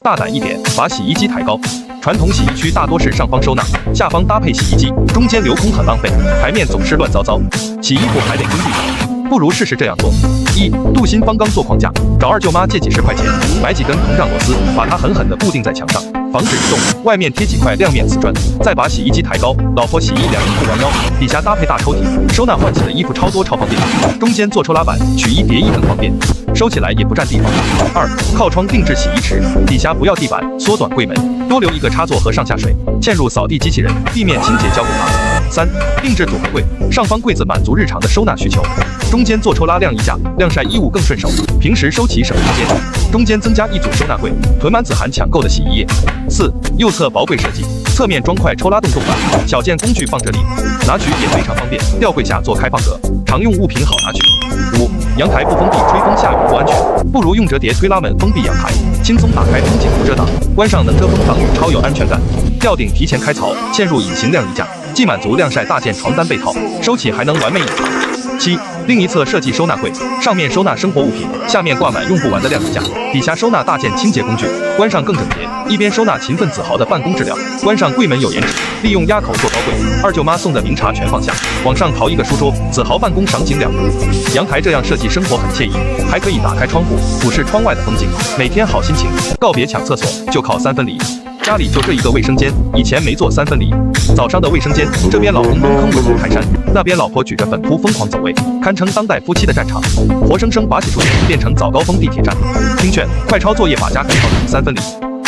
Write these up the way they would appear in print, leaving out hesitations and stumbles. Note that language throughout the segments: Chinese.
大胆一点，把洗衣机抬高。传统洗衣区大多是上方收纳，下方搭配洗衣机，中间留空很浪费，台面总是乱糟糟。洗衣服还得工地找，不如试试这样做：一、镀锌方钢做框架，找二舅妈借几10块钱，买几根膨胀螺丝，把它狠狠地固定在墙上，防止移动。外面贴几块亮面瓷砖，再把洗衣机抬高，老婆洗衣凉衣不弯腰，底下搭配大抽屉，收纳换洗的衣服超多超方便。中间做抽拉板，取衣叠衣更方便。收起来也不占地方。二、靠窗定制洗衣池，底下不要地板，缩短柜门，多留一个插座和上下水，嵌入扫地机器人，地面清洁交给它。三、定制组合柜，上方柜子满足日常的收纳需求，中间做抽拉晾衣架，晾晒衣物更顺手，平时收起省空间。中间增加一组收纳柜，囤满子涵抢购的洗衣液。四、右侧薄柜设计，侧面装块抽拉洞洞板，小件工具放这里，拿取也非常方便，吊柜下做开放格，常用物品好拿取。五、阳台不封闭，吹风下雨不安全，不如用折叠推拉门封闭阳台，轻松打开风景不遮挡，关上能遮风挡雨，超有安全感。吊顶提前开槽，嵌入隐形晾衣架，既满足晾晒大件床单被套，收起还能完美隐藏。七、另一侧设计收纳柜，上面收纳生活物品，下面挂满用不完的晾衣架，底下收纳大件清洁工具，关上更整洁。一边收纳勤奋子豪的办公质量，关上柜门有颜值，利用压口做高柜。二舅妈送的名茶全放下，往上淘一个书桌，子豪办公赏景两不误。阳台这样设计生活很惬意，还可以打开窗户俯视窗外的风景，每天好心情。告别抢厕所就靠3分离。家里就这一个卫生间，以前没做3分离。早上的卫生间，这边老公蹲坑稳如泰山，那边老婆举着粉扑疯狂走位，堪称当代夫妻的战场，活生生把洗漱点变成早高峰地铁站。听劝，快抄作业，把家改造成3分离。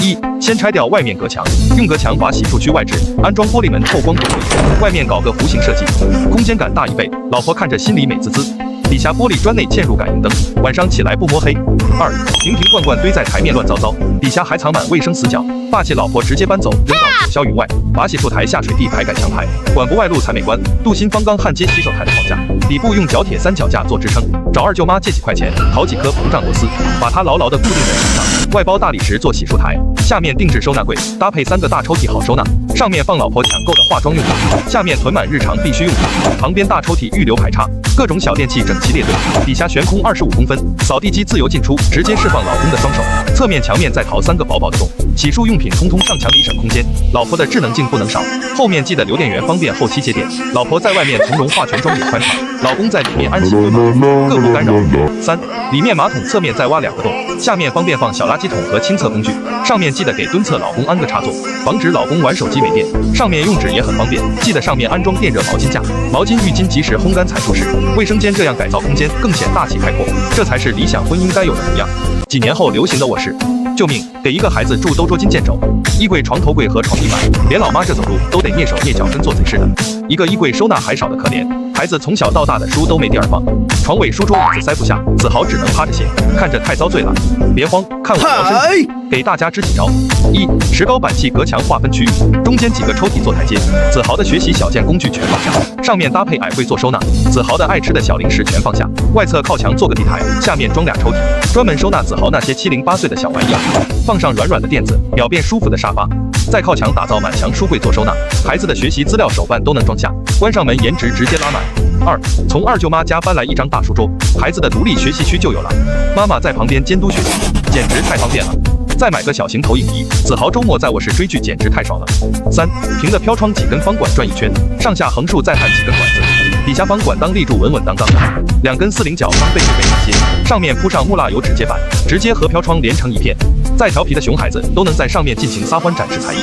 一、先拆掉外面隔墙，用隔墙把洗漱区外置，安装玻璃门透光隔离，外面搞个弧形设计，空间感大1倍。老婆看着心里美滋滋。底下玻璃砖内嵌入感应灯，晚上起来不摸黑。二、瓶瓶罐罐堆在台面乱糟糟，底下还藏满卫生死角，霸气老婆直接搬走，扔到九霄云外，把洗漱台下水地排改墙排，管不外露才美观。镀锌方钢焊接洗手台的框架，底部用角铁3脚架做支撑，找二舅妈借几块钱，淘几颗膨胀螺丝，把它牢牢地固定在墙上。外包大理石做洗漱台，下面定制收纳柜，搭配3个大抽屉好收纳，上面放老婆抢购的化妆用品，下面囤满日常必需用品，旁边大抽屉预留排插，各种小电器整齐列队，底下悬空25公分，扫地机自由进出，直接释放老公的双手。侧面墙面再淘3个薄薄的洞，洗漱用品通通上墙里省空间。老婆的智能镜不能少，后面记得留电源方便后期接电。老婆在外面从容化全妆也宽敞，老公在里面安心回马，各不干扰。三、里面马桶侧面再挖2个洞，下面方便放小垃圾桶和清厕工具，上面记得给蹲厕老公安个插座，防止老公玩手机没电。上面用纸也很方便，记得上面安装电热毛巾架，毛巾浴巾及时烘干才出事。卫生间这样改造空间更显大气开阔，这才是理想婚姻该有的模样。几年后流行的卧室，救命！给一个孩子住都捉襟见肘，衣柜、床头柜和床地板，连老妈这走路都得蹑手蹑脚，跟做贼似的。一个衣柜收纳还少的可怜，孩子从小到大的书都没地儿放，床尾书桌椅子塞不下，子豪只能趴着写，看着太遭罪了。别慌，看我摇身给大家支几招。一、石膏板砌隔墙划分区域，中间几个抽屉做台阶，子豪的学习小件工具全放下，上面搭配矮柜做收纳，子豪的爱吃的小零食全放下，外侧靠墙做个地台，下面装2抽屉，专门收纳子豪那些7、0、8岁的小玩意儿，放上软软的垫子，表面舒服的沙发，再靠墙打造满墙书柜做收纳，孩子的学习资料手办都能装下，关上门颜值直接拉满。二、从二舅妈家搬来一张大书桌，孩子的独立学习区就有了，妈妈在旁边监督学习，简直太方便了。再买个小型投影仪，子豪周末在卧室追剧简直太爽了。三、平的飘窗几根方管转一圈，上下横竖再焊几根管子，底下方管当立柱稳稳当当的，2根40角防被子被拿接，上面铺上木蜡油纸接板，直接和飘窗连成一片，再调皮的熊孩子都能在上面尽情撒欢展示才艺。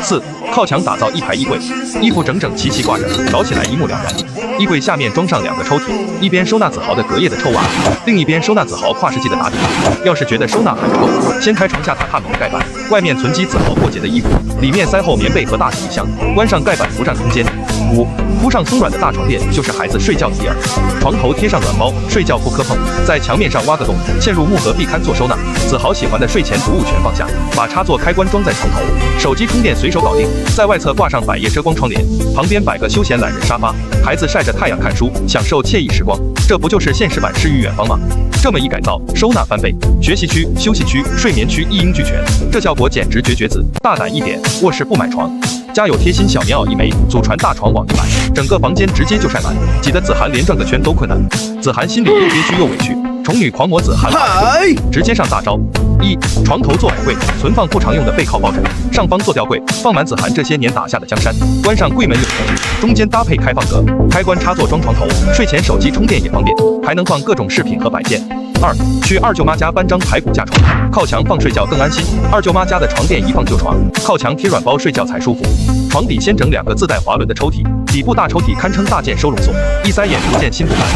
四、靠墙打造一排衣柜，衣服整整齐齐挂着，找起来一目了然。衣柜下面装上2个抽屉，一边收纳子豪的隔夜的臭袜，另一边收纳子豪跨世纪的打底。要是觉得收纳还不够，掀开床下榻榻米的盖板，外面存积子豪过节的衣服，里面塞厚棉被和大行李箱，关上盖板不占空间。五、铺上松软的大床垫，就是孩子睡觉的地儿，床头贴上软包，睡觉不磕碰，在墙面上挖个洞，嵌入木盒壁龛做收纳。子豪喜欢的睡前读物全放下，把插座开关装在床头，手机充电随手搞定。在外侧挂上百叶遮光窗帘，旁边摆个休闲懒人沙发，孩子晒着太阳看书，享受惬意时光。这不就是现实版诗与远方吗？这么一改造，收纳翻倍，学习区、休息区、睡眠区一应俱全，这效果简直绝子。大胆一点，卧室不买床，家有贴心小棉袄1枚，祖传大床网一买，整个房间直接就晒满，挤得子涵连转个圈都困难。子涵心里又憋屈又委屈，宠女狂魔子涵直接上大招。一、床头做矮柜，存放不常用的背靠抱枕，上方做吊柜，放满子涵这些年打下的江山。关上柜门有格局，中间搭配开放格，开关插座装床头，睡前手机充电也方便，还能放各种饰品和摆件。二、去二舅妈家搬张排骨架床，靠墙放睡觉更安心。二舅妈家的床垫一放就床，靠墙贴软包睡觉才舒服。床底先整2个自带滑轮的抽屉，底部大抽屉堪称大件收容所，一塞眼不见心不烦。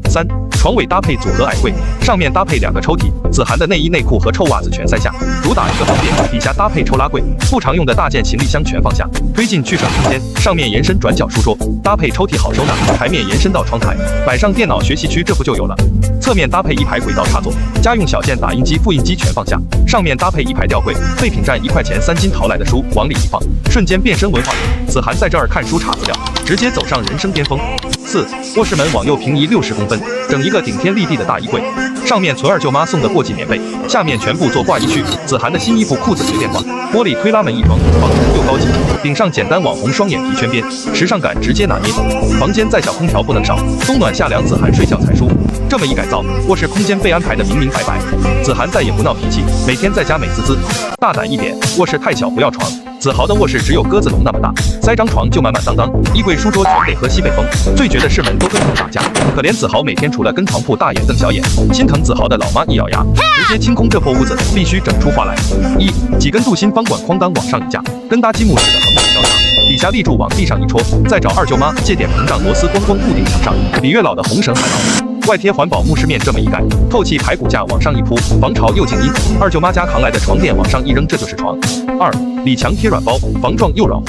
三、床尾搭配组合矮柜，上面搭配2个抽屉，子涵的内衣内裤和臭袜子全塞下，主打一个方便。底下搭配抽拉柜，不常用的大件行李箱全放下，推进去省空间。上面延伸转角书桌，搭配抽屉好收纳，台面延伸到窗台，摆上电脑学习区这不就有了。侧面搭配1排轨道插座，家用小件打印机、复印机全放下，上面搭配1排吊柜，废品站1块钱3斤淘来的书往里一放，瞬间变身文化人。子涵在这儿看书查资料，直接走上人生巅峰。四、卧室门往右平移60公分，整一个顶天立地的大衣柜，上面存二舅妈送的过季棉被，下面全部做挂衣区。子涵的新衣服、裤子随便挂，玻璃推拉门一装，仿真又高级，顶上简单网红双眼皮圈边，时尚感直接拿捏。房间再小空调不能少，冬暖夏凉，子涵睡觉才舒服。这么一改造，卧室空间被安排的明明白白，子涵再也不闹脾气，每天在家美滋滋。大胆一点，卧室太小不要床。子豪的卧室只有鸽子笼那么大，塞张床就满满当当，衣柜书桌全得喝西北风。最绝的是门都跟床打架，可怜子豪每天除了跟床铺大眼瞪小眼，心疼子豪的老妈一咬牙，直接清空这破屋子，必须整出花来。一、几根镀锌方管哐当往上一架，跟搭积木似的横着交叉，底下立柱往地上一戳，再找二舅妈借点膨胀螺丝咣咣固定墙上，比月老的红绳还牢。外贴环保木饰面这么一盖，透气排骨架往上一铺，防潮又静音。二舅妈家扛来的床垫往上一扔，这就是床。二、里墙贴软包，防撞又软乎。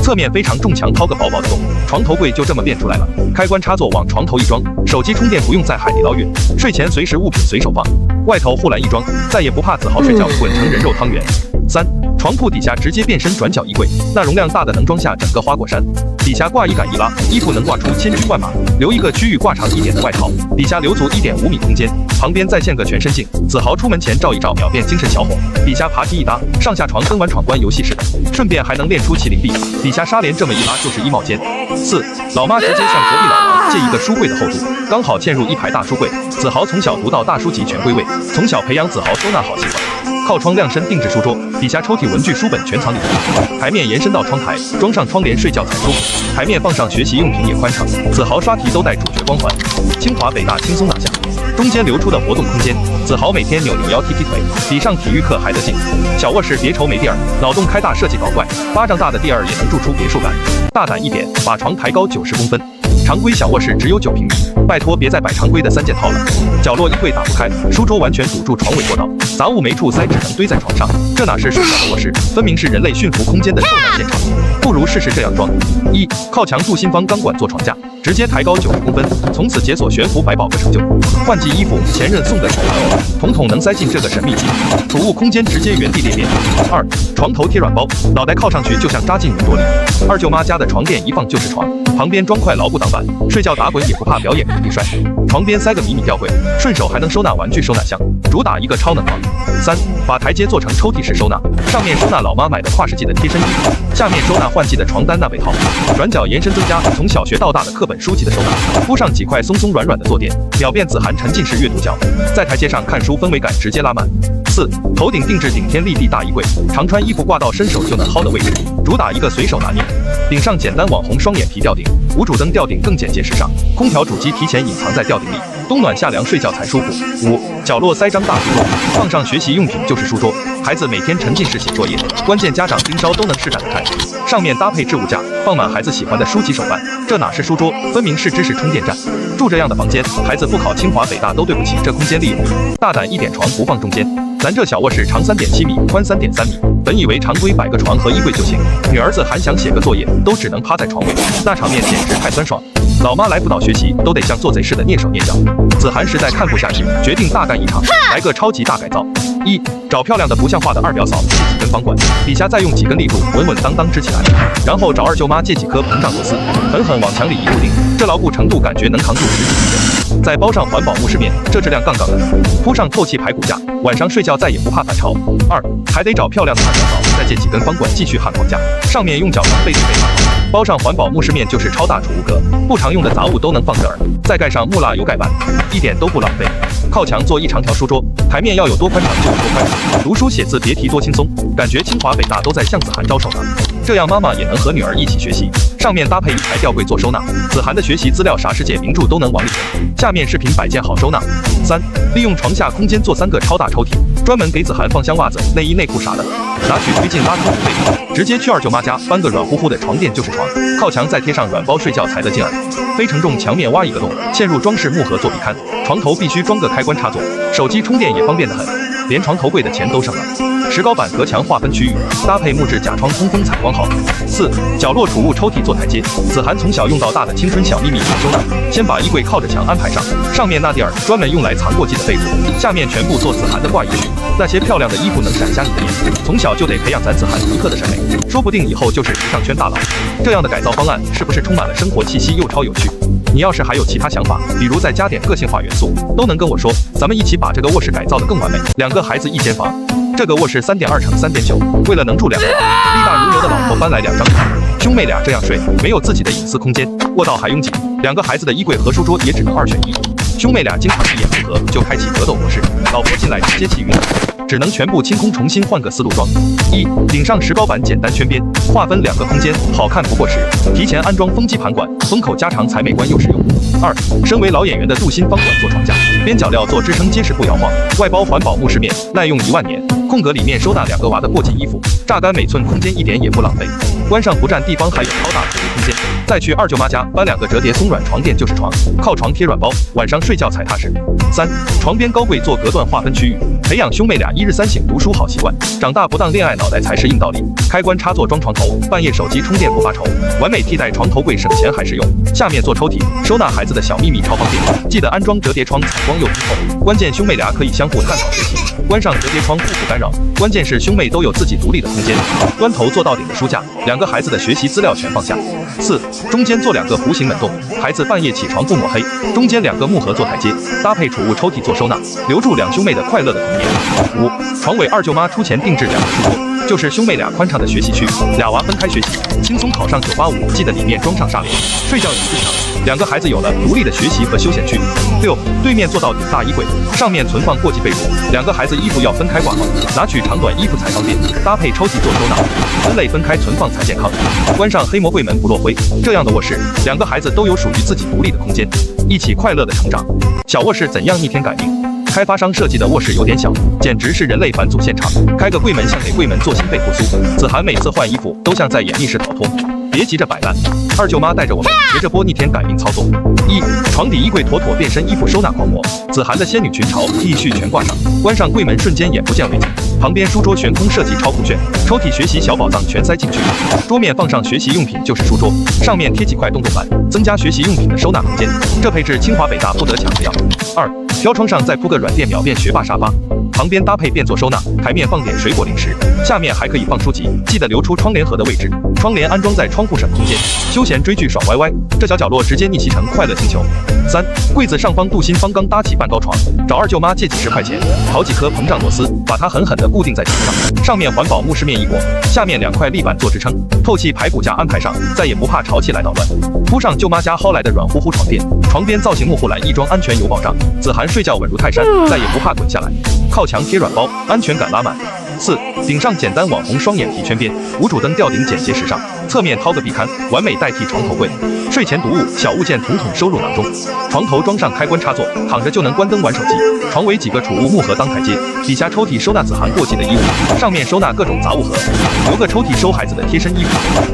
侧面非常重墙掏个薄薄的洞，床头柜就这么变出来了。开关插座往床头一装，手机充电不用在海底捞月，睡前随时物品随手放。外头护栏一装，再也不怕子豪睡觉滚成人肉汤圆。三、床铺底下直接变身转角衣柜，那容量大的能装下整个花果山。底下挂衣杆一拉，衣服能挂出千军万马，留一个区域挂长一点的外套，底下留足1.5米空间，旁边再嵌个全身镜，子豪出门前照一照，秒变精神小伙。底下爬梯一搭，上下床跟玩闯关游戏似的，顺便还能练出麒麟臂。底下纱帘这么一拉就是衣帽间。四、老妈直接向隔壁老王借一个书柜的厚度，刚好嵌入1排大书柜。子豪从小读到大书籍全归位，从小培养子豪收纳好习惯。靠窗亮身定制书桌，底下抽屉文具书本全藏里头，台面延伸到窗台，装上窗帘睡觉才舒服。台面放上学习用品也宽敞，子豪刷题都带主角光环。清华北大轻松拿下。中间留出的活动空间，子豪每天扭扭腰踢踢腿，比上体育课还得劲。小卧室别愁没地儿，脑洞开大设计搞怪，巴掌大的地儿也能住出别墅感。大胆一点，把床抬高90公分。常规小卧室只有9平米，拜托别再摆常规的3件套了。角落衣柜打不开，书桌完全堵住床尾过道，杂物没处塞，只能堆在床上。这哪是睡觉的卧室，分明是人类驯服空间的受难现场。不如试试这样装：一、靠墙镀锌方钢管做床架，直接抬高90公分，从此解锁悬浮百宝个成就。换季衣服，前任送的手玩偶，统统能塞进这个神秘机，储物空间直接原地裂变。二、床头贴软包，脑袋靠上去就像扎进云朵里。二舅妈家的床垫一放就是床，旁边装块牢固挡板，睡觉打滚也不怕表演平地摔。床边塞个迷你吊柜，顺手还能收纳玩具收纳箱，主打一个超能床。三、把台阶做成抽屉式收纳，上面收纳老妈买的跨世纪的贴身衣服，下面收纳换季的床单纳被套，转角延伸增加从小学到大的课本书籍的收纳，铺上几块松松软软的坐垫，秒变子涵沉浸式阅读角，在台阶上看书氛围感直接拉满。四、头顶定制顶天立地大衣柜，常穿衣服挂到伸手就能薅的位置，主打一个随手拿捏。顶上简单网红双眼皮吊顶，无主灯吊顶更简洁时尚，空调主机提前隐藏在吊顶里，冬暖夏凉睡觉才舒服。五、角落塞张大书桌，放上学习用品就是书桌，孩子每天沉浸式写作业，关键家长盯梢都能施展的看。上面搭配置物架，放满孩子喜欢的书籍手办，这哪是书桌，分明是知识充电站。住这样的房间，孩子不考清华北大都对不起这空间利用率。大胆一点，床不放中间，咱这小卧室长3.7米，宽3.3米，本以为常规摆个床和衣柜就行，女儿子还想写个作业，都只能趴在床尾，那场面简直太酸爽。老妈来辅导学习，都得像做贼似的蹑手蹑脚。子涵实在看不下去，决定大干一场，来个超级大改造。一、找漂亮的不像话的二表嫂借几根方管，底下再用几根立柱稳稳当当支起来，然后找二舅妈借几颗膨胀螺丝，狠狠往墙里一固定，这牢固程度感觉能扛住10几个人。再包上环保木饰面，这质量杠杠的，铺上透气排骨架，晚上睡觉再也不怕反潮。2. 还得找漂亮的汉角藻，再借几根方管继续焊框架，上面用角防被子被焊好，包上环保木饰面就是超大储物格，不常用的杂物都能放这儿，再盖上木蜡油盖板，一点都不浪费。靠墙做一长条书桌，台面要有多宽敞就有多宽敞，读书写字别提多轻松，感觉清华北大都在向子涵招手呢。这样妈妈也能和女儿一起学习。上面搭配一台吊柜做收纳，子涵的学习资料啥世界名著都能往里填。下面饰品摆件好收纳。3. 利用床下空间做3个超大抽屉，专门给子涵放箱袜子、内衣内裤啥的。拿取推进拉出不费力，直接去二舅妈家搬个软乎乎的床垫就是床，靠墙再贴上软包睡觉才得劲儿。非承重墙面挖一个洞，嵌入装饰木盒做壁龛，床头必须装个开关插座，手机充电也方便得很，连床头柜的钱都省了。石膏板隔墙划分区域，搭配木质假窗通风采光好。4. 角落储物抽屉做台阶，子涵从小用到大的青春小秘密好收纳。先把衣柜靠着墙安排上，上面那地儿专门用来藏过季的被子，下面全部做子涵的挂衣区。那些漂亮的衣服能闪瞎你的眼，从小就得培养咱子涵独特的审美，说不定以后就是时尚圈大佬。这样的改造方案是不是充满了生活气息又超有趣？你要是还有其他想法，比如再加点个性化元素，都能跟我说，咱们一起把这个卧室改造得更完美。2个孩子1间房，这个卧室3.2乘3.9，为了能住2个人，力大如牛的老婆搬来2张床，兄妹俩这样睡，没有自己的隐私空间，卧道还拥挤，2个孩子的衣柜和书桌也只能2选1。兄妹俩经常一言不合就开启格斗模式，老婆进来直接气晕了，只能全部清空，重新换个思路装。1. 顶上石膏板简单圈边，划分2个空间，好看不过时。提前安装风机盘管，风口加长才美观又实用。2. 身为老演员的镀锌方管做床架，边角料做支撑结实不摇晃，外包环保木饰面，耐用1万年。空格里面收纳2个娃的过季衣服，榨干每寸空间一点也不浪费。关上不占地方，还有超大储物空间。再去二舅妈家搬2个折叠松软床垫就是床，靠床贴软包，晚上睡觉踩踏实。3. 床边高柜做隔断划分区域，培养兄妹俩1日3省读书好习惯，长大不当恋爱脑袋才是硬道理。开关插座装床头，半夜手机充电不发愁，完美替代床头柜，省钱还实用。下面做抽屉，收纳孩子的小秘密超方便，记得安装折叠窗，采光又通透。关键兄妹俩可以相互探讨学习，关上折叠窗互不干扰。关键是兄妹都有自己独立的空间，端头做到顶的书架，2个孩子的学习资料全放下。4. 中间做2个弧形门洞，孩子半夜起床不抹黑，中间2个木盒做台阶，搭配储物抽屉做收纳，留住2兄妹的快乐的童年。5. 床尾二舅妈出钱定制2个书桌，就是兄妹俩宽敞的学习区，2娃分开学习，轻松考上985，记得里面装上纱帘，睡觉有自强，2个孩子有了独立的学习和休闲区。6. 对面做到顶大衣柜，上面存放过季被褥，2个孩子衣服要分开挂放，拿取长短衣服才方便，搭配抽屉做收纳，分类分开存放才健康。关上黑魔柜门不落灰，这样的卧室，2个孩子都有属于自己独立的空间，一起快乐的成长。小卧室怎样逆天改命？开发商设计的卧室有点小，简直是人类返祖现场。开个柜门像给柜门做心肺复苏，子涵每次换衣服都像在演密室逃脱。别急着摆烂，二舅妈带着我们学着播逆天改命操作。1. 床底衣柜妥妥变身衣服收纳狂魔，子涵的仙女裙潮 T 恤全挂上，关上柜门瞬间眼不见为净。旁边书桌悬空设计超酷炫，抽屉学习小宝藏全塞进去，桌面放上学习用品就是书桌，上面贴几块动作板，增加学习用品的收纳空间。这配置清华北大不得抢着要。2. 飘窗上再铺个软垫秒变学霸沙发，旁边搭配便座收纳，台面放点水果零食，下面还可以放书籍，记得留出窗帘盒的位置，窗帘安装在窗户省空间，休闲追剧爽歪歪，这小角落直接逆袭成快乐星球。3. 柜子上方镀锌方刚搭起半高床，找二舅妈借几10块钱，淘几颗膨胀螺丝，把它狠狠地固定在墙上，上面环保木饰面一裹，下面2块立板做支撑，透气排骨架安排上，再也不怕潮气来捣乱。铺上舅妈家薅来的软乎乎床垫，床边造型木护栏一装安全有保障，子涵睡觉稳如泰山，再也不怕滚下来。靠墙贴软包，安全感拉满。4. 顶上简单网红双眼皮圈边，无主灯吊顶简洁时尚，侧面掏个壁龛，完美代替床头柜。睡前读物小物件统统收入囊中，床头装上开关插座，躺着就能关灯玩手机。床尾几个储物木盒当台阶，底下抽屉收纳子涵过季的衣物，上面收纳各种杂物盒，留个抽屉收孩子的贴身衣服，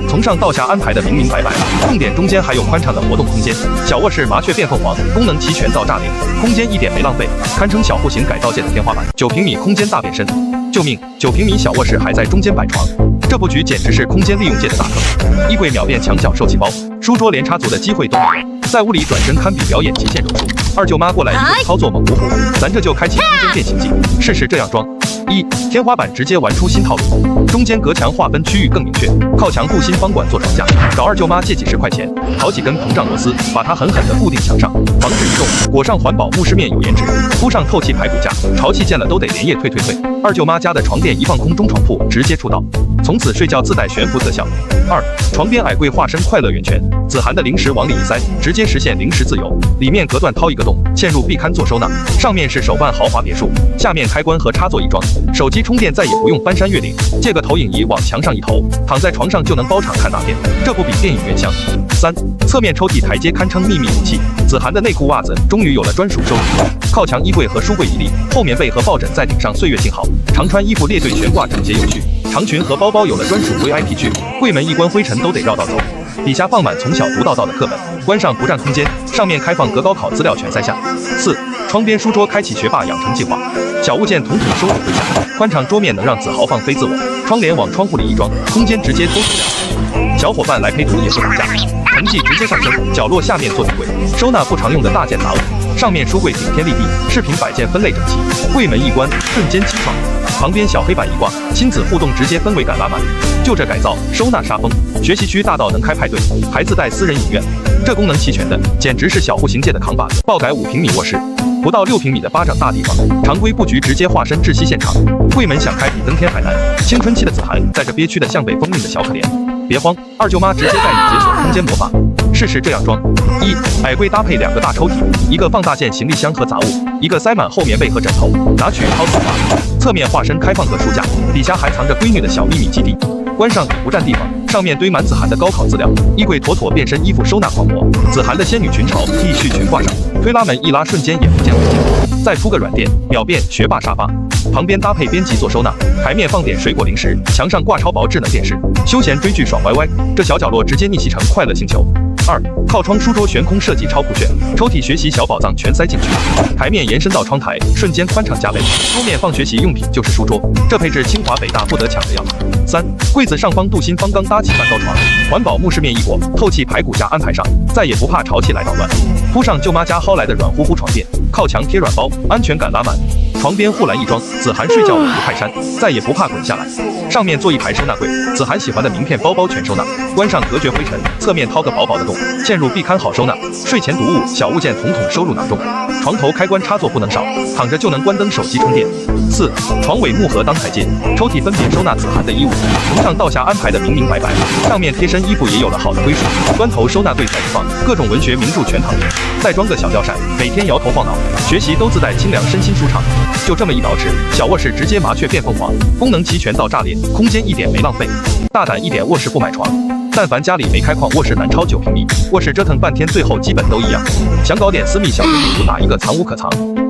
从上到下安排的明明白白，重点中间还有宽敞的活动空间。小卧室麻雀变凤凰，功能齐全到炸裂，空间一点没浪费，堪称小户型改造界的天花板。9平米空间大变身，救命！9平米小卧室还在中间摆床，这布局简直是空间利用界的大坑。衣柜秒变墙角受气包，书桌连插足的机会都没有，在屋里转身堪比表演极限柔术。二舅妈过来一顿操作猛虎虎，咱这就开启空间变形记，试试这样装。一、天花板直接玩出新套路，中间隔墙划分区域更明确，靠墙镀锌方管做床架，找二舅妈借几10块钱，淘几根膨胀螺丝，把它狠狠地固定墙上，防止移动，裹上环保木饰面有颜值，铺上透气排骨架，潮气见了都得连夜退。二舅妈家的床垫一放空中床铺直接出道，从此睡觉自带悬浮特效。二、床边矮柜化身快乐圆圈，子涵的零食往里一塞，直接实现零食自由，里面隔断掏一个洞，嵌入壁龛做收纳，上面是手办豪华别墅，下面开关和插座一装，手机充电再也不用翻山越岭，借个投影仪往墙上一投，躺在床上就能包场看大片，这不比电影院香？三、侧面抽屉台阶堪称秘密武器，子涵的内裤袜子终于有了专属收纳空，靠墙衣柜和书柜一立，厚棉被和抱枕在顶上岁月静好，常穿衣服列队悬挂整洁有序，长裙和包包有了专属 VIP 区，柜门一关灰尘都得绕道走，底下放满从小读到大的课本，关上不占空间，上面开放隔高考资料全塞下。四、窗边书桌开启学霸养成计划，小物件统统收入柜下，宽敞桌面能让子豪放飞自我，窗帘往窗户里一装，空间直接偷出2。小伙伴来陪读也不打架，成绩直接上升，角落下面做笔柜，收纳不常用的大件杂物，上面书柜顶天立地，饰品摆件分类整齐，柜门一关瞬间清爽，旁边小黑板一挂，亲子互动直接氛围感拉满。就这改造，收纳杀疯，学习区大到能开派对，还自带私人影院，这功能齐全的简直是小户型界的扛把子。爆改5平米卧室，不到6平米的巴掌大地方，常规布局直接化身窒息现场，柜门想开比登天还难。青春期的子涵在这憋屈的像被封印的小可怜，别慌，二舅妈直接带你解锁空间魔法。试试这样装：一、矮柜搭配2个大抽屉，一个放大件行李箱和杂物，一个塞满厚棉被和枕头，拿取掏丝滑。侧面化身开放格书架，底下还藏着闺女的小秘密基地。关上也不占地方，上面堆满子涵的高考资料，衣柜妥妥变身衣服收纳狂魔。子涵的仙女裙潮 T 恤全挂上，推拉门一拉瞬间眼不见为净。再铺个软垫，秒变学霸沙发。旁边搭配编辑做收纳，台面放点水果零食，墙上挂超薄智能电视，休闲追剧爽歪歪。这小角落直接逆袭成快乐星球。二、靠窗书桌悬空设计超酷炫，抽屉学习小宝藏全塞进去，台面延伸到窗台，瞬间宽敞加倍。桌面放学习用品就是书桌，这配置清华北大不得抢着要。三、柜子上方镀锌方刚搭起半高床，环保木饰面一裹，透气排骨架安排上，再也不怕潮气来捣乱。铺上舅妈家薅来的软乎乎床垫，靠墙贴软包，安全感拉满。床边护栏一装，子涵睡觉稳如泰山，再也不怕滚下来。上面做一排收纳柜，子涵喜欢的名片包包全收纳，关上隔绝灰尘，侧面掏个薄薄的洞，嵌入壁龛好收纳。睡前读物小物件统统收入囊中，床头开关插座不能少，躺着就能关灯手机充电。四、床尾木盒当台阶，抽屉分别收纳子涵的衣物，从上到下安排的明明白白，上面贴身衣服也有了好的归属。端头收纳柜才放各种文学名著全躺平，再装个小吊扇，每天摇头晃脑，学习都自带清凉，身心舒畅。就这么一捯饬，小卧室直接麻雀变凤凰，功能齐全到炸裂，空间一点没浪费。大胆一点，卧室不买床，但凡家里没开矿，卧室难超9平米。卧室折腾半天，最后基本都一样。想搞点私密小天地，主打一个藏无可藏。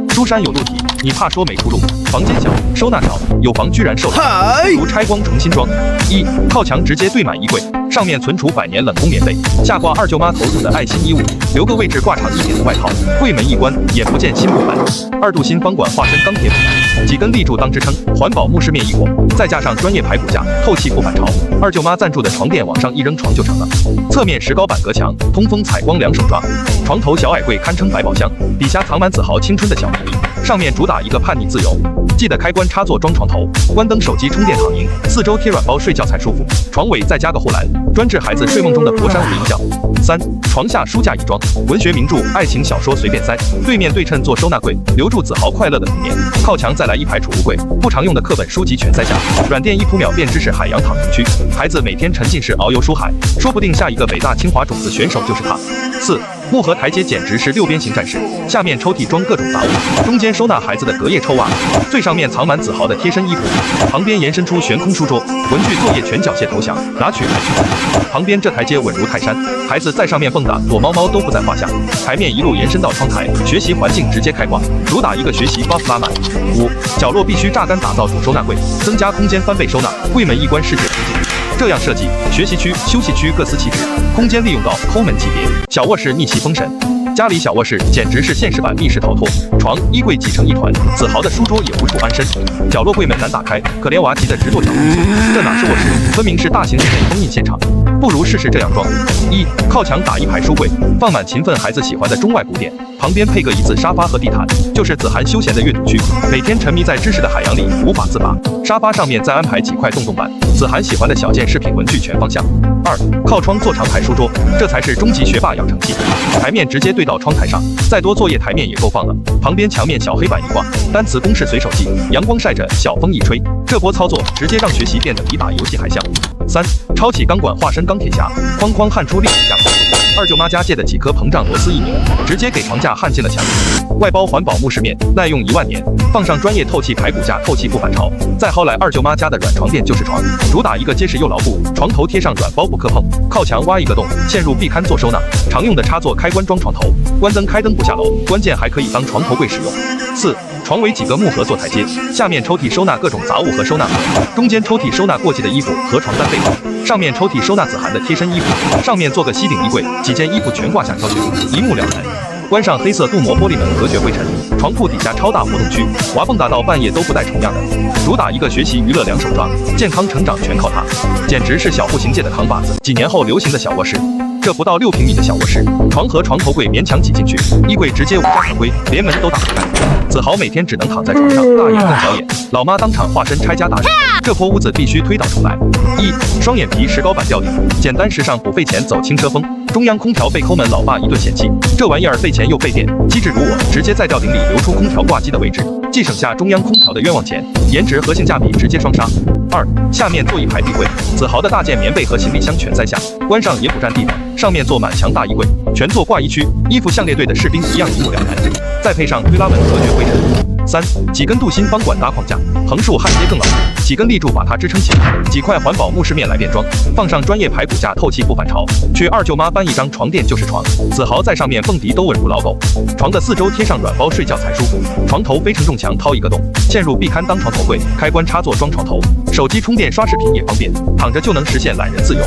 书山有露体，你怕说没出路。房间小，收纳少，有房居然受了。如拆光重新装。一、靠墙直接对满衣柜，上面存储100年冷宫棉被，下挂二舅妈头疼的爱心衣物，留个位置挂长一点的外套。柜门一关，眼不见心不烦。2镀锌方管化身钢铁骨男，几根立柱当支撑，环保木饰面一裹，再加上专业排骨架，透气不反潮。二舅妈赞助的床垫往上一扔，床就成了。侧面石膏板隔墙，通风采光两手抓。床头小矮柜堪称百宝箱，底下藏满子豪青春的小秘密，上面主打一个叛逆自由。记得开关插座装床头，关灯手机充电躺赢，四周贴软包睡觉才舒服。床尾再加个护栏，专治孩子睡梦中的佛山无影脚。三、床下书架一装，文学名著、爱情小说随便塞，对面对称做收纳柜，留住子豪快乐的童年。靠墙再来一排储物柜，不常用的课本书籍全塞下，软垫一铺秒变知识海洋躺平区，孩子每天沉浸式遨游书海，说不定下一个北大清华种子选手就是他。四、木盒台阶简直是6边形战士，下面抽屉装各种杂物，中间收纳孩子的隔夜臭袜，最上面藏满子豪的贴身衣服，旁边延伸出悬空书桌，文具作业全缴械投降，拿取来去自。旁边这台阶稳如泰山，孩子在上面蹦跶躲猫猫都不在话下，台面一路延伸到窗台，学习环境直接开挂，主打一个学习 buff 拉满。五、角落必须榨干打造主收纳柜，增加空间翻倍收纳，柜门一关世界通进。这样设计，学习区、休息区各司其职，空间利用到抠门级别，小卧室逆袭封神。家里小卧室简直是现实版密室逃脱，床、衣柜挤成一团，子豪的书桌也无处安身，角落柜门难打开，可怜娃急得直跺脚。这哪是卧室，分明是大型室内封印现场。不如试试这样装：一、靠墙打一排书柜，放满勤奋孩子喜欢的中外古典，旁边配个一字沙发和地毯，就是子涵休闲的阅读区。每天沉迷在知识的海洋里无法自拔。沙发上面再安排几块洞洞板，子涵喜欢的小件饰品文具全方向。二、靠窗做长台书桌，这才是终极学霸养成系。台面直接对到窗台上，再多作业台面也够放了。旁边墙面小黑板一挂，单词公式随手记，阳光晒着，小风一吹，这波操作直接让学习变得比打游戏还像。三、抄起钢管化身钢铁侠，哐哐焊出立体架高度。二舅妈家借的几颗膨胀螺丝一拧，直接给床架焊进了墙里。外包环保木饰面，耐用1万年，放上专业透气排骨架，透气不反潮。再薅来二舅妈家的软床垫就是床，主打一个结实又牢固，床头贴上软包不磕碰，靠墙挖一个洞，嵌入壁龛做收纳。常用的插座开关装床头，关灯开灯不下楼，关键还可以当床头柜使用。四、床围几个木盒做台阶，下面抽屉收纳各种杂物和收纳盒，中间抽屉收纳过季的衣服和床单被套，上面抽屉收纳子涵的贴身衣服，上面做个吸顶衣柜，几件衣服全挂下挑选，一目了然。关上黑色镀膜玻璃门隔绝灰尘，床铺底下超大活动区，娃蹦跶到半夜都不带重样的，主打一个学习娱乐两手抓，健康成长全靠它，简直是小户型界的扛把子。几年后流行的小卧室，这不到6平米的小卧室，床和床头柜勉强挤进去，衣柜直接无家可归，连门都打不开。子豪每天只能躺在床上，大眼瞪小眼，老妈当场化身拆家大人，这破屋子必须推倒重来。一、双眼皮石膏板吊顶，简单时尚不费钱走轻奢风。中央空调被抠门，老爸一顿嫌弃，这玩意儿费钱又费电，机智如我直接在吊顶里留出空调挂机的位置，既省下中央空调的冤枉钱，颜值和性价比直接双杀。二、下面做一排壁柜，子豪的大件棉被和行李箱全塞下，关上也不占地方，上面做满墙大衣柜，全做挂衣区，衣服像列队的士兵一样一目了然，再配上推拉门隔绝灰尘。三、几根镀锌方管搭框架，横竖焊接更牢，几根立柱把它支撑起来，几块环保木饰面来变装，放上专业排骨架，透气不反潮。去二舅妈搬一张床垫就是床，子豪在上面蹦迪都稳如老狗。床的四周贴上软包，睡觉才舒服。床头非承重墙掏一个洞，嵌入壁龛当床头柜，开关插座装床头，手机充电刷视频也方便，躺着就能实现懒人自由。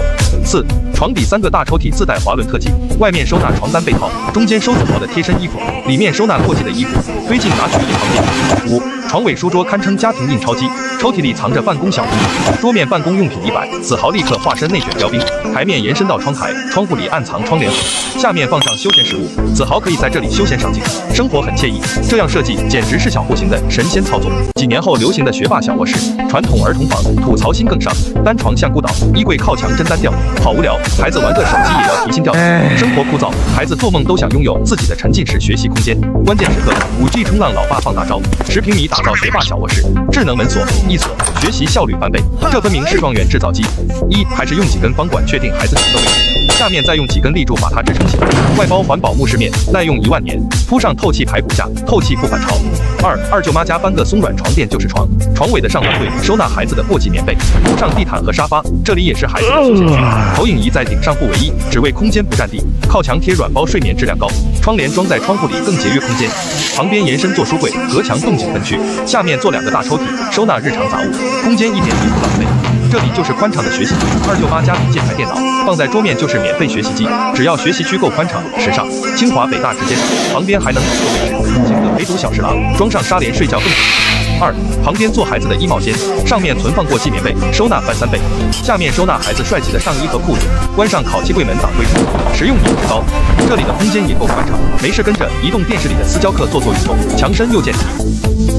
四、床底3个大抽屉自带滑轮特技，外面收纳床单被套，中间收子豪的贴身衣服，里面收纳过季的衣服，推进拿取也方便。五、床尾书桌堪称家庭印钞机，抽屉里藏着办公小工具，桌面办公用品一摆，子豪立刻化身内卷标兵。台面延伸到窗台，窗户里暗藏窗帘盒，下面放上休闲食物，子豪可以在这里休闲上镜，生活很惬意。这样设计简直是小户型的神仙操作。几年后流行的学霸小卧室，传统儿童房，吐槽心更伤，单床像孤岛，衣柜靠墙真单调，好无聊，孩子玩个手机也要提心吊胆，生活枯燥，孩子做梦都想拥有自己的沉浸式学习空间。关键时刻，5G 冲浪老爸放大招，10平米打造学霸小卧室，智能门锁一锁，学习效率翻倍，这分明是状元制造机。一、还是用几根方管确定孩子床的位置，下面再用几根立柱把它支撑起来，外包环保木饰面，耐用1万年，铺上透气排骨架，透气不反潮。二、二舅妈家搬个松软床垫就是床，床尾的上端柜收纳孩子的过季棉被，铺上地毯和沙发，这里也是孩子的休闲区，投影仪在顶上不唯一，只为空间不占地，靠墙贴软包，睡眠质量高，窗帘装在窗户里更节约空间，旁边延伸做书柜，隔墙动静分区，下面做2个大抽屉，收纳日常杂物，空间一点也不浪费。这里就是宽敞的学习区，二舅妈家里借台电脑，放在桌面就是免费学习机，只要学习区够宽敞、时尚，清华北大直接上，旁边还能有个位置，建个陪读小侍郎，装上纱帘睡觉更舒服。二、旁边做孩子的衣帽间，上面存放过季棉被，收纳翻3倍，下面收纳孩子帅气的上衣和裤子，关上烤漆柜门挡灰尘，实用度之高。这里的空间也够宽敞，没事跟着移动电视里的私教课做运动，强身又健体。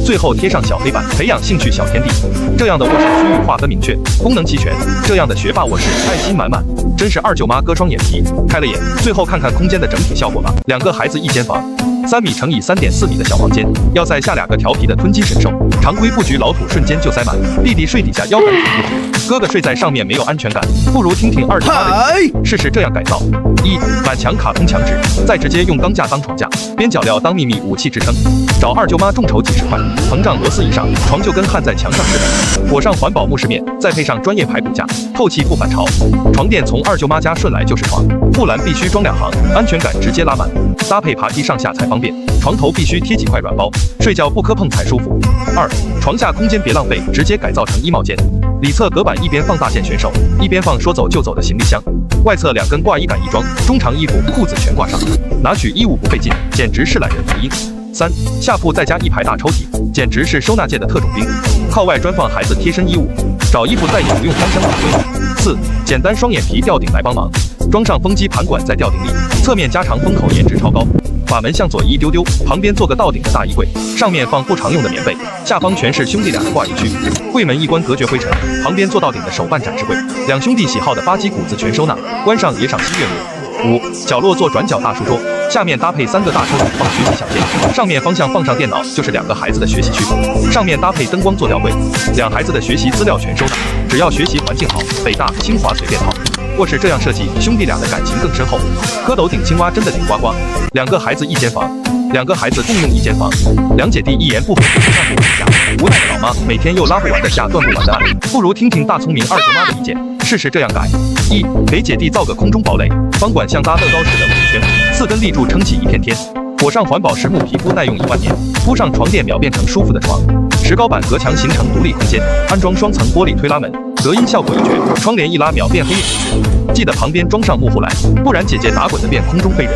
最后贴上小黑板，培养兴趣小天地。这样的卧室区域划分明确，功能齐全，这样的学霸卧室爱心满满，真是二舅妈割双眼皮开了眼。最后看看空间的整体效果吧，2个孩子1间房，3米乘以3.4米的小房间，要再下2个调皮的吞金神兽，常规布局老土瞬间就塞满，弟弟睡底下腰杆挺不直，哥哥睡在上面没有安全感，不如听听二舅妈的意见，试试这样改造。一、满墙卡通墙纸，再直接用钢架当床架，边角料当秘密武器支撑，找二舅妈众筹几10块，膨胀螺丝一上，床就跟焊在墙上似的，裹上环保木饰面，再配上专业排骨架，透气不反潮。床垫从二舅妈家顺来就是床，护栏必须装2行，安全感直接拉满，搭配爬梯上下才方便，床头必须贴几块软包，睡觉不磕碰才舒服。二、床下空间别浪费，直接改造成衣帽间，里侧隔板一边放大件选手，一边放说走就走的行李箱。外侧2根挂衣杆一装，中长衣服、裤子全挂上，拿取衣物不费劲，简直是懒人福音。3. 下铺再加一排大抽屉，简直是收纳界的特种兵。靠外专放孩子贴身衣物，找衣服再也不用翻箱倒柜。4. 简单双眼皮吊顶来帮忙，装上风机盘管在吊顶里，侧面加长风口，颜值超高。把门向左移一丢丢，旁边做个到顶的大衣柜，上面放不常用的棉被，下方全是兄弟俩的挂衣区。柜门一关隔绝灰尘，旁边做到顶的手办展示柜，两兄弟喜好的吧唧谷子全收纳，关上也赏心悦目。5. 角落做转角大书桌，下面搭配3个大抽屉放学习小件，上面方向放上电脑，就是2个孩子的学习区，上面搭配灯光做吊柜，2孩子的学习资料全收纳，只要学习环境好，北大清华随便套。卧室这样设计，兄弟俩的感情更深厚。蝌蚪顶青蛙真的顶呱呱，2个孩子1间房，2个孩子共用1间房，2姐弟一言不合就散步回家。无奈的老妈每天又拉不完的下断不完的爱，不如听听大聪明二舅妈的意见，试试这样改。1. 给姐弟造个空中堡垒，方管像搭乐高似的围圈，4根立柱撑起一片天，裹上环保实木皮肤耐用1万年，铺上床垫秒变成舒服的床，石膏板隔墙形成独立空间，安装双层玻璃推拉门，隔音效果有绝，窗帘一拉秒变黑夜景致。记得旁边装上木护栏，不然姐姐打滚的变空中飞人。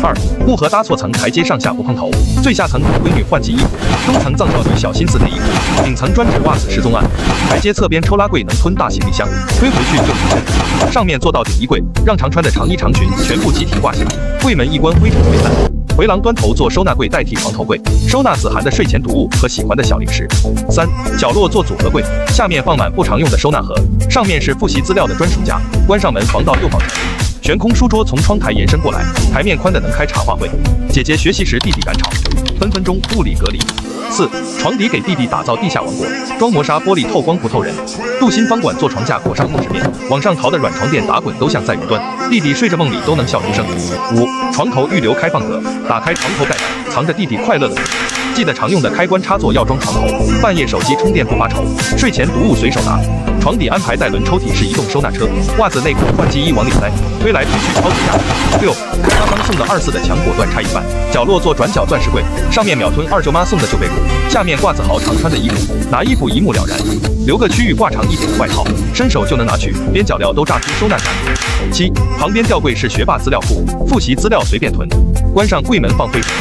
2. 木盒搭错层，台阶上下不碰头，最下层给闺女换季衣服，中层藏少女小心思内衣裤，顶层专指袜子失踪案。台阶侧边抽拉柜能吞大行李箱，推回去就一身。上面做到顶衣柜，让常穿的长衣长裙全部集体挂起来，柜门一关灰尘退散。回廊端头做收纳柜代替床头柜，收纳子涵的睡前读物和喜欢的小零食。3. 角落做组合柜，下面放满不常用的收纳盒，上面是复习资料的专属夹，关上门防盗又防尘。悬空书桌从窗台延伸过来，台面宽的能开茶话会。姐姐学习时弟弟赶吵，分分钟物理隔离。4. 床底给弟弟打造地下王国，装磨砂玻璃透光不透人，镀锌方管做床架裹上木质面，往上淘的软床垫打滚都像在云端，弟弟睡着梦里都能笑出声。5. 床头预留开放格，打开床头盖板，藏着弟弟快乐的记得常用的开关插座要装床头，半夜手机充电不发愁，睡前读物随手拿。床底安排带轮抽屉是移动收纳车，袜子内裤换季衣往里塞，推来推去超级压。6. 开妈妈送的24的墙果断拆一半，角落做转角钻石柜，上面秒吞二舅妈送的旧被褥，下面挂子豪常穿的衣服，拿衣服一目了然。留个区域挂长一点的外套，伸手就能拿取，边角料都炸出收纳感。7. 旁边吊柜是学霸资料库，复习资料随便囤，关上柜门放灰尘。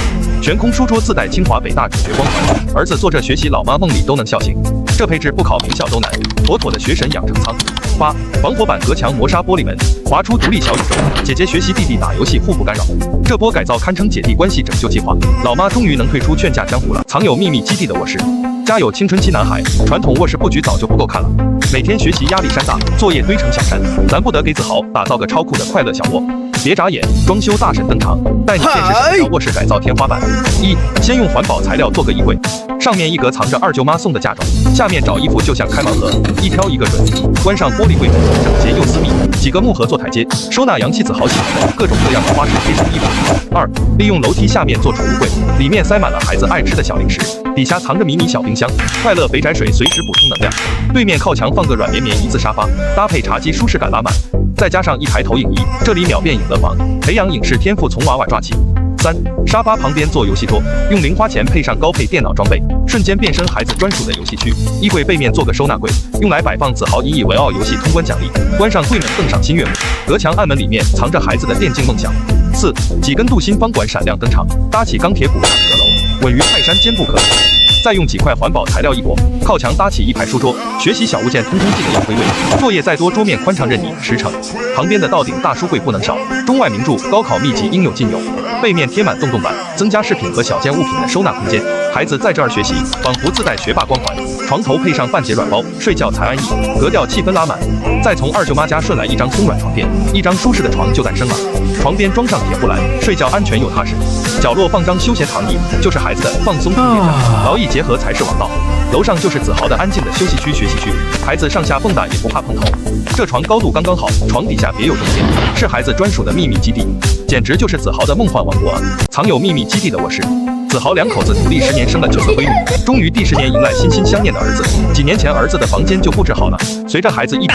悬空书桌自带清华北大主角光环，儿子坐着学习，老妈梦里都能笑醒。这配置不考名校都难，妥妥的学神养成仓。8. 防火板隔墙磨砂玻璃门，划出独立小宇宙，姐姐学习，弟弟打游戏，互不干扰。这波改造堪称姐弟关系拯救计划，老妈终于能退出劝架江湖了。藏有秘密基地的卧室，家有青春期男孩，传统卧室布局早就不够看了。每天学习压力山大，作业堆成小山，咱不得给子豪打造个超酷的快乐小窝。别眨眼，装修大神登场，带你见识什么叫卧室改造天花板。1. 先用环保材料做个衣柜，上面一格藏着二舅妈送的嫁妆，下面找衣服就像开盲盒，一挑一个准。关上玻璃柜门，整洁又私密，几个木盒做台阶，收纳洋气子豪喜欢的各种各样的花式贴身衣服。2. 利用楼梯下面做储物柜，里面塞满了孩子爱吃的小零食，底下藏着迷你小冰箱，快乐肥宅水随时补充能量。对面靠墙放个软绵绵椅子沙发，搭配茶几，舒适感拉满。再加上一台投影仪，这里秒变影乐房，培养影视天赋从娃娃抓起。3. 沙发旁边做游戏桌，用零花钱配上高配电脑装备，瞬间变身孩子专属的游戏区。衣柜背面做个收纳柜，用来摆放子豪引以为傲游戏通关奖励。关上柜门更赏心悦目，隔墙暗门里面藏着孩子的电竞梦想。4. 几根镀锌方管闪亮登场，搭起钢铁骨架阁楼，稳于泰山坚不可摧。再用几块环保材料一裹，靠墙搭起一排书桌，学习小物件通通记得要归位。作业再多，桌面宽敞任你驰骋。旁边的到顶大书柜不能少，中外名著、高考秘籍应有尽有。背面贴满洞洞板，增加饰品和小件物品的收纳空间。孩子在这儿学习，仿佛自带学霸光环。床头配上半截软包，睡觉才安逸，格调气氛拉满。再从二舅妈家顺来一张松软床垫，一张舒适的床就诞生了。床边装上铁护栏，睡觉安全又踏实。角落放张休闲躺椅，就是孩子的放松充电站，劳逸结合才是王道。楼上就是子豪的安静的休息区、学习区，孩子上下蹦跶也不怕碰头。这床高度刚刚好，床底下别有洞见，是孩子专属的秘密基地，简直就是子豪的梦幻王国啊！藏有秘密基地的卧室。子豪两口子努力10年生了9个闺女，终于第10年迎来心心相念的儿子。几年前儿子的房间就布置好了，随着孩子一起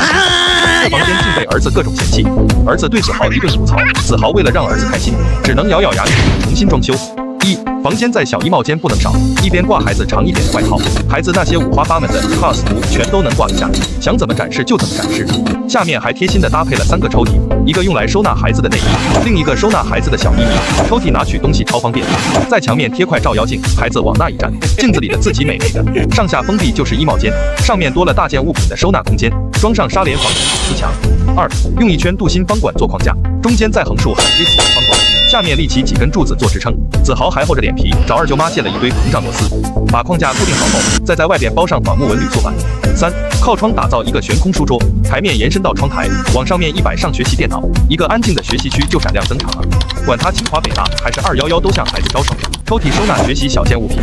这房间竟被儿子各种嫌弃，儿子对子豪一顿吐槽，子豪为了让儿子开心，只能咬咬牙重新装修。1. 房间在小衣帽间不能少，一边挂孩子长一点的外套，孩子那些五花八门的 cos 服全都能挂得下，想怎么展示就怎么展示。下面还贴心的搭配了3个抽屉，一个用来收纳孩子的内衣，另一个收纳孩子的小秘密。抽屉拿取东西超方便。在墙面贴块照妖镜，孩子往那一站，镜子里的自己美美的。上下封闭就是衣帽间，上面多了大件物品的收纳空间，装上纱帘防止撕墙。2. 用一圈镀锌方管做框架，中间再横竖焊接几根方管，下面立起几根柱子做支撑。子豪还厚着脸皮找二舅妈借了一堆膨胀螺丝，把框架固定好后，再在外边包上仿木纹铝塑板。3. 靠窗打造一个悬空书桌，台面延伸到窗台，往上面一摆上学习电脑，一个安静的学习区就闪亮登场了。管他清华北大还是211都向孩子招手。抽屉收纳学习小件物品，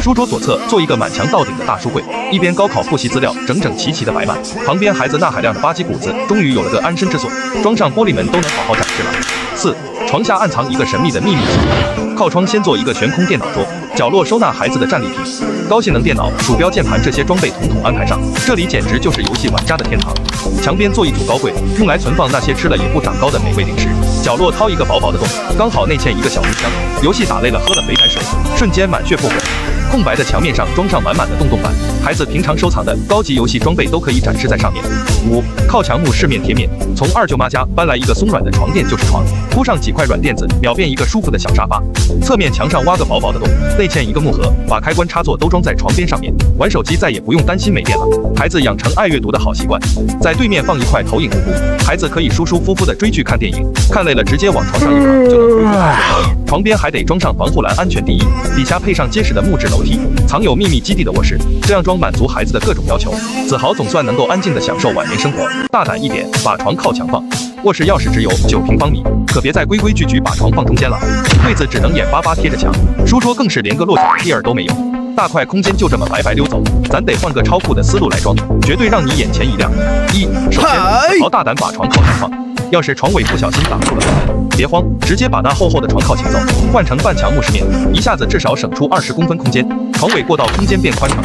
书桌左侧做一个满墙到顶的大书柜，一边高考复习资料整整齐齐的摆满，旁边孩子那海量的吧唧骨子终于有了个安身之所，装上玻璃门都能好好展示了。4. 床下暗藏一个神秘的秘密基地，靠窗先做一个悬空电脑桌，角落收纳孩子的战利品，高性能电脑、鼠标、键盘这些装备统统安排上，这里简直就是游戏玩家的天堂。墙边做一组高柜，用来存放那些吃了也不长高的美味零食，角落掏一个薄薄的洞，刚好内嵌一个小冰箱，游戏打累了喝了肥宅水，瞬间满血复活。空白的墙面上装上满满的洞洞板，孩子平常收藏的高级游戏装备都可以展示在上面。5. 靠墙木饰面贴面，从二舅妈家搬来一个松软的床垫就是床，铺上几块软垫子，秒变一个舒服的小沙发。侧面墙上挖个薄薄的洞，内嵌一个木盒，把开关插座都装在床边上面，玩手机再也不用担心没电了。孩子养成爱阅读的好习惯，在对面放一块投影幕布，孩子可以舒舒服服的追剧看电影，看累了直接往床上一躺就能恢复安全。床边还得装上防护栏，安全第一，底下配上结实的木质楼梯，藏有秘密基地的卧室，这样装满足孩子的各种要求。子豪总算能够安静的享受晚年生活。大胆一点，把床靠墙放。卧室钥匙只有9平方米，可别再规规矩矩把床放中间了。柜子只能眼巴巴贴着墙，书桌更是连个落脚地儿都没有。大块空间就这么白白溜走，咱得换个超酷的思路来装，绝对让你眼前一亮。首先，子豪大胆把床靠墙放，要是床尾不小心挡住了门，别慌，直接把那厚厚的床靠请走，换成半墙木饰面，一下子至少省出20公分空间，床尾过道空间变宽敞。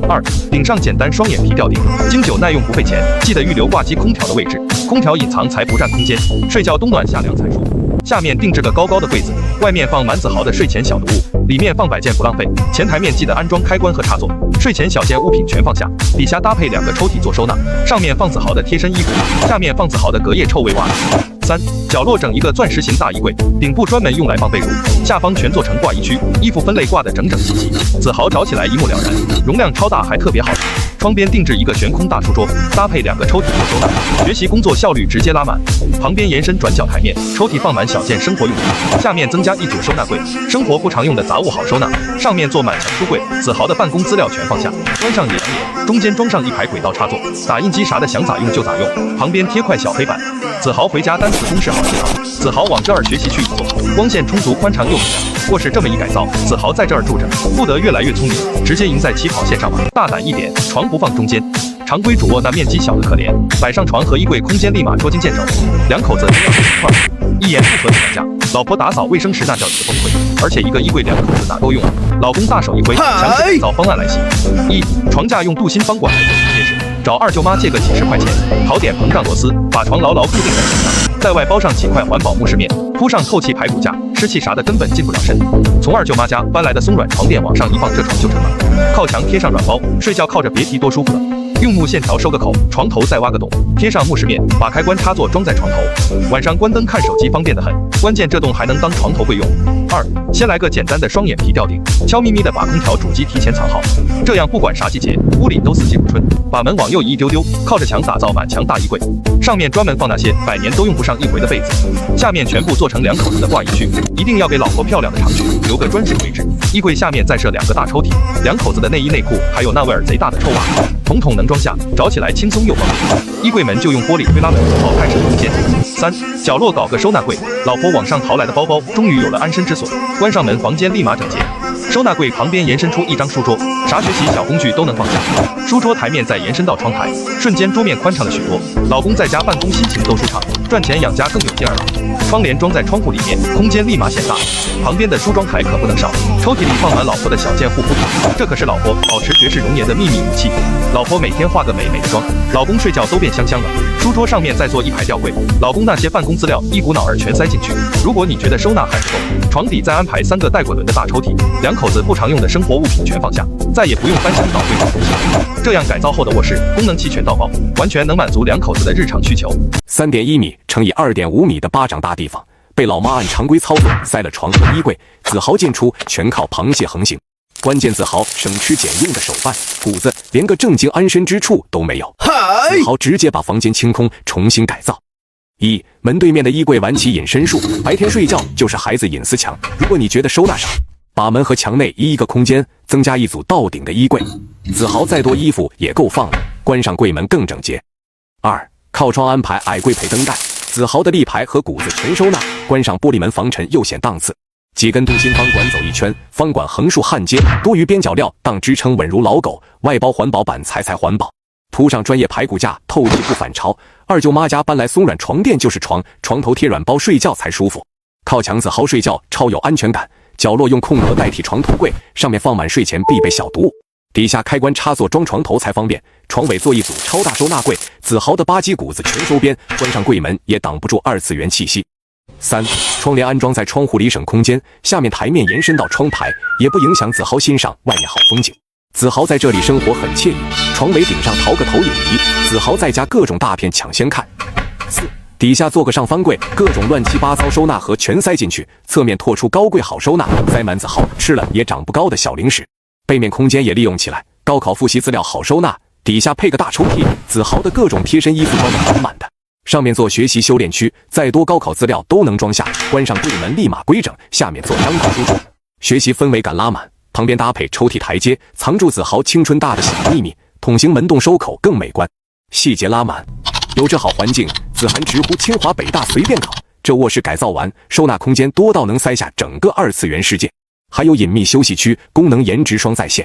2. 顶上简单双眼皮吊顶，经久耐用不费钱，记得预留挂机空调的位置，空调隐藏才不占空间，睡觉冬暖夏凉才舒服。下面定制个高高的柜子，外面放满子豪的睡前小读物，里面放摆件不浪费。前台面记得安装开关和插座，睡前小件物品全放下，底下搭配2个抽屉做收纳，上面放子豪的贴身衣服，下面放子豪的隔夜臭味袜子。3. 角落整一个钻石型大衣柜，顶部专门用来放被褥，下方全做成挂衣区，衣服分类挂得整整齐齐，子豪找起来一目了然，容量超大还特别好看。窗边定制一个悬空大书桌，搭配2个抽屉做收纳，学习工作效率直接拉满。旁边延伸转角台面，抽屉放满小件生活用品，下面增加一组收纳柜，生活不常用的杂物好收纳。上面做满墙书柜，子豪的办公资料全放下，关上野羊眼，中间装上一排轨道插座，打印机啥的想咋用就咋用。旁边贴块小黑板，子豪回家单词公式好记好。子豪往这儿学习去一坐，光线充足，宽敞又明亮。卧室这么一改造，子豪在这儿住着，不得越来越聪明，直接赢在起跑线上吧。大胆一点，床不放中间，常规主卧那面积小的可怜，摆上床和衣柜，空间立马捉襟见肘。2口子都要一块，一言不合就打架。老婆打扫卫生时那叫一个崩溃，而且一个衣柜2口子哪够用啊？老公大手一挥，强制改造方案来袭。1. 床架用镀锌方管来结实，找二舅妈借个几10块钱，淘点膨胀螺丝，把床牢牢固定在墙上，在外包上几块环保木饰面，铺上透气排骨架，湿气啥的根本进不了身。从二舅妈家搬来的松软床垫往上一放，这床就成了。靠墙贴上软包，睡觉靠着别提多舒服了。用木线条收个口，床头再挖个洞，贴上木饰面，把开关插座装在床头，晚上关灯看手机方便得很。关键这洞还能当床头柜用。2. 先来个简单的双眼皮吊顶，悄咪咪的把空调主机提前藏好，这样不管啥季节，屋里都四季如春。把门往右移一丢丢，靠着墙打造满墙大衣柜，上面专门放那些100年都用不上一回的被子，下面全部做成2口子的挂衣区，一定要给老婆漂亮的长裙留个专属位置。衣柜下面再设2个大抽屉，2口子的内衣内裤，还有那味儿贼大的臭袜子，统统能装下，找起来轻松又方便。衣柜门就用玻璃推拉门，好看省空间。3. 角落搞个收纳柜，老婆网上淘来的包包终于有了安身之所，关上门房间立马整洁。收纳柜旁边延伸出一张书桌，啥学习小工具都能放下。书桌台面再延伸到窗台，瞬间桌面宽敞了许多。老公在家办公心情都舒畅，赚钱养家更有劲儿了。窗帘装在窗户里面，空间立马显大。旁边的梳妆台可不能少，抽屉里放满老婆的小件护肤品，这可是老婆保持绝世容颜的秘密武器。老婆每天化个美美的妆，老公睡觉都变香香了。书桌上面再做一排吊柜，老公那些办公资料一股脑儿全塞进去。如果你觉得收纳还不够，床底再安排3个带滚轮的大抽屉，两口子不常用的生活物品全放下，再也不用翻箱倒柜找东西了。这样改造后的卧室功能齐全到爆，完全能满足两口子的日常需求。3.1米乘以2.5米的巴掌大地方，被老妈按常规操作塞了床和衣柜，子豪进出全靠螃蟹横行。关键子豪省吃俭用的手办谷子连个正经安身之处都没有，子豪直接把房间清空，重新改造。1. 门对面的衣柜玩起隐身术，白天睡觉就是孩子隐私墙。如果你觉得收纳少，把门和墙内一个空间增加一组到顶的衣柜，子豪再多衣服也够放了，关上柜门更整洁。2. 靠窗安排矮柜配灯带，子豪的立牌和谷子全收纳，关上玻璃门防尘又显档次。几根镀锌方管走一圈，方管横竖焊接，多余边角料当支撑稳如老狗，外包环保板才环保，铺上专业排骨架，透气不反潮。二舅妈家搬来松软床垫就是床，床头贴软包睡觉才舒服。靠墙子豪睡觉超有安全感，角落用空格代替床头柜，上面放满睡前必备小读物，底下开关插座装床头才方便。床尾做一组超大收纳柜，子豪的吧唧谷子全收边，关上柜门也挡不住二次元气息。3. 窗帘安装在窗户里省空间，下面台面延伸到窗台，也不影响子豪欣赏外面好风景。子豪在这里生活很惬意，床尾顶上淘个投影仪，子豪在家各种大片抢先看。4. 底下做个上翻柜，各种乱七八糟收纳盒全塞进去，侧面拓出高柜好收纳，塞满子豪吃了也长不高的小零食。背面空间也利用起来，高考复习资料好收纳，底下配个大抽屉，子豪的各种贴身衣服装得满满的。上面做学习修炼区，再多高考资料都能装下，关上柜门立马规整，下面做张考书桌，学习氛围感拉满，旁边搭配抽屉台阶，藏住子豪青春大的小秘密，筒形门洞收口更美观，细节拉满。有这好环境，子涵直呼清华北大随便考。这卧室改造完，收纳空间多到能塞下整个二次元世界，还有隐秘休息区，功能颜值双在线。